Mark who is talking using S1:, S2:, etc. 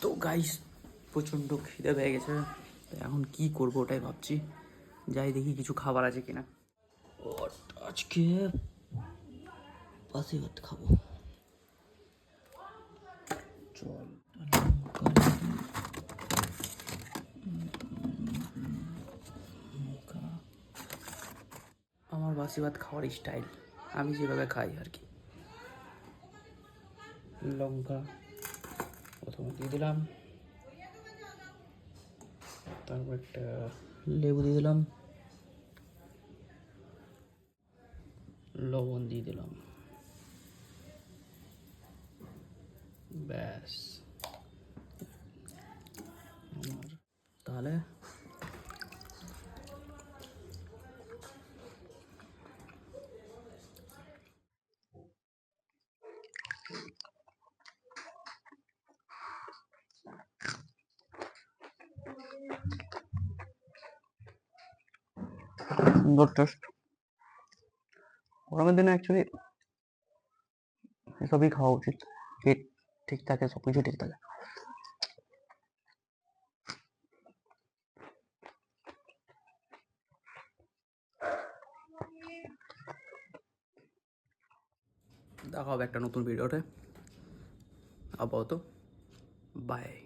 S1: তো গাইস প্রচণ্ড খিদে পেয়ে গেছে, তো এখন কি করবো ওটাই ভাবছি। যাই দেখি কিছু খাবার আছে কিনা। আজকে বাসি ভাত খাবো। চল আমার বাসি ভাত খাওয়ার স্টাইল আমি যেভাবে খাই আর কি। লঙ্কা প্রথমে দিয়ে দিলাম, তারপর একটা লেবু দিয়ে দিলাম, লবণ দিয়ে দিলাম, ব্যাস। আমার তাহলে সুন্দর টেস্ট। গরমের দিনে অ্যাকচুয়ালি এসবই খাওয়া উচিত, পেট ঠিক থাকে, সব কিছু ঠিক থাকে। দেখা হবে একটা নতুন ভিডিওতে। আপাতত বাই।